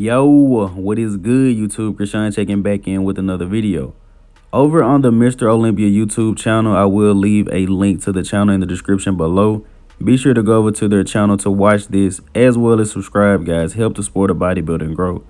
Yo, what is good, YouTube? Krishan checking back in with another video. Over on the Mr. Olympia YouTube channel, I will leave a link to the channel in the description below. Be sure to go over to their channel to watch this, as well as subscribe, guys. Help the sport of bodybuilding grow.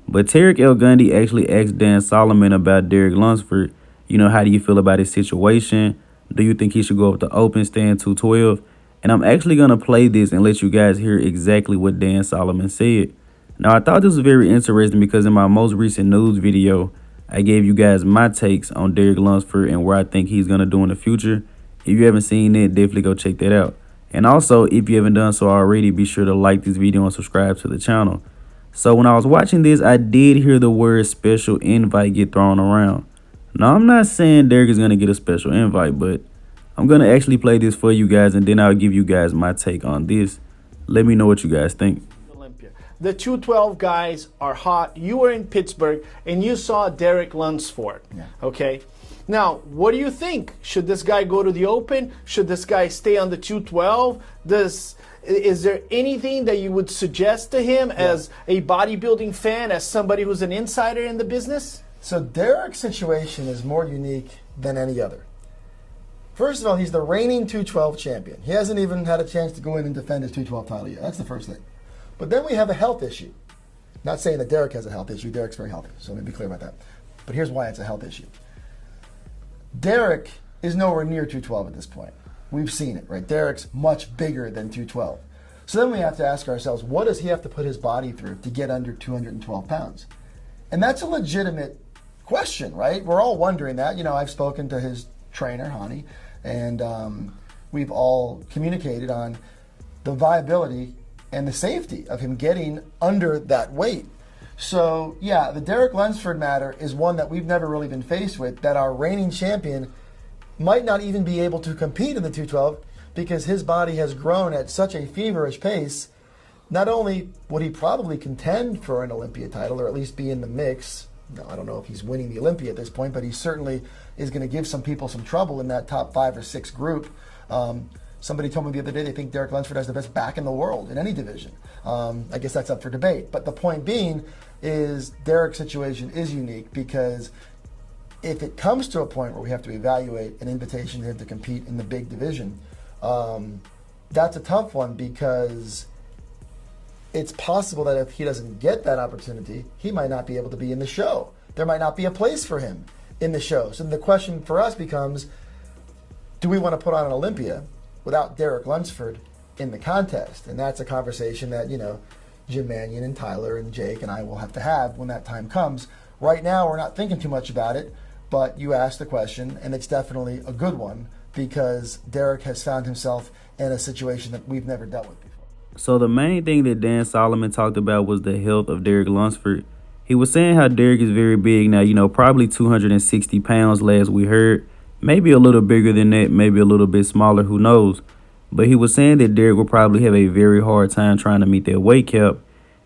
But Tarek El Gundy actually asked Dan Solomon about Derek Lunsford. How do you feel about his situation? Do you think he should go up to open, stand 212? And I'm actually going to play this and let you guys hear exactly what Dan Solomon said. Now, I thought this was very interesting because in my most recent news video, I gave you guys my takes on Derek Lunsford and where I think he's going to do in the future. If you haven't seen it, definitely go check that out. And also, if you haven't done so already, be sure to like this video and subscribe to the channel. So when I was watching this, I did hear the word special invite get thrown around. Now, I'm not saying Derek is going to get a special invite, but I'm going to actually play this for you guys, and then I'll give you guys my take on this. Let me know what you guys think. Olympia. The 212 guys are hot. You were in Pittsburgh, and you saw Derek Lunsford. Yeah. Okay? Now, what do you think? Should this guy go to the Open? Should this guy stay on the 212? Is there anything that you would suggest to him as a bodybuilding fan, as somebody who's an insider in the business? So Derek's situation is more unique than any other. First of all, he's the reigning 212 champion. He hasn't even had a chance to go in and defend his 212 title yet. That's the first thing. But then we have a health issue. Not saying that Derek has a health issue. Derek's very healthy, so let me be clear about that. But here's why it's a health issue. Derek is nowhere near 212 at this point. We've seen it, right? Derek's much bigger than 212. So then we have to ask ourselves, what does he have to put his body through to get under 212 pounds? And that's a legitimate question, right? We're all wondering that. I've spoken to his trainer, Hani, and we've all communicated on the viability and the safety of him getting under that weight. So, yeah, the Derek Lunsford matter is one that we've never really been faced with, that our reigning champion might not even be able to compete in the 212 because his body has grown at such a feverish pace. Not only would he probably contend for an Olympia title, or at least be in the mix. No, I don't know if he's winning the Olympia at this point, but he certainly is going to give some people some trouble in that top 5 or 6 group. Somebody told me the other day they think Derek Lunsford has the best back in the world in any division. I guess that's up for debate. But the point being is Derek's situation is unique because if it comes to a point where we have to evaluate an invitation to him to compete in the big division, that's a tough one because it's possible that if he doesn't get that opportunity, he might not be able to be in the show. There might not be a place for him in the show. So the question for us becomes, do we want to put on an Olympia without Derek Lunsford in the contest? And that's a conversation that, Jim Mannion and Tyler and Jake and I will have to have when that time comes. Right now, we're not thinking too much about it, but you asked the question, and it's definitely a good one because Derek has found himself in a situation that we've never dealt with before. So the main thing that Dan Solomon talked about was the health of Derek Lunsford. He was saying how Derek is very big now, probably 260 pounds last we heard. Maybe a little bigger than that, maybe a little bit smaller, who knows. But he was saying that Derek will probably have a very hard time trying to meet that weight cap.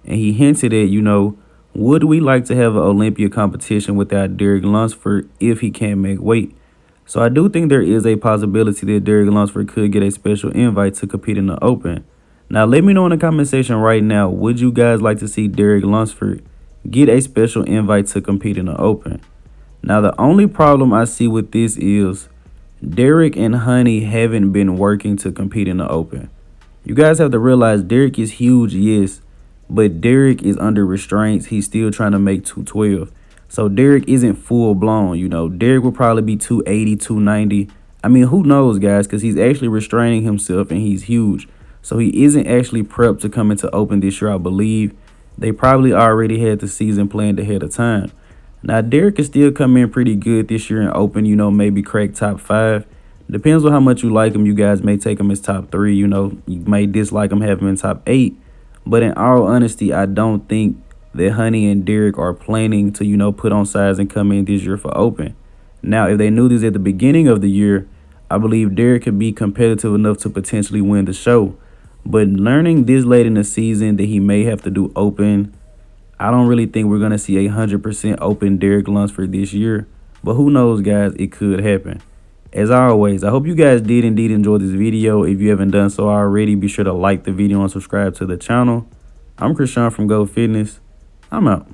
And he hinted at, would we like to have an Olympia competition without Derek Lunsford if he can't make weight? So I do think there is a possibility that Derek Lunsford could get a special invite to compete in the Open. Now, let me know in the comment section right now, would you guys like to see Derek Lunsford get a special invite to compete in the Open? Now, the only problem I see with this is Derek and Honey haven't been working to compete in the Open. You guys have to realize Derek is huge, yes, but Derek is under restraints. He's still trying to make 212. So Derek isn't full blown, Derek will probably be 280, 290. I mean, who knows, guys, because he's actually restraining himself and he's huge. So he isn't actually prepped to come into Open this year, I believe. They probably already had the season planned ahead of time. Now, Derek can still come in pretty good this year and Open, maybe crack top 5. Depends on how much you like him. You guys may take him as top 3, you may dislike him, have him in top 8. But in all honesty, I don't think that Honey and Derek are planning to, put on size and come in this year for Open. Now, if they knew this at the beginning of the year, I believe Derek could be competitive enough to potentially win the show. But learning this late in the season that he may have to do Open, I don't really think we're going to see 100% Open Derek Lunsford this year. But who knows, guys, it could happen. As always, I hope you guys did indeed enjoy this video. If you haven't done so already, be sure to like the video and subscribe to the channel. I'm Krishan from Go Fitness. I'm out.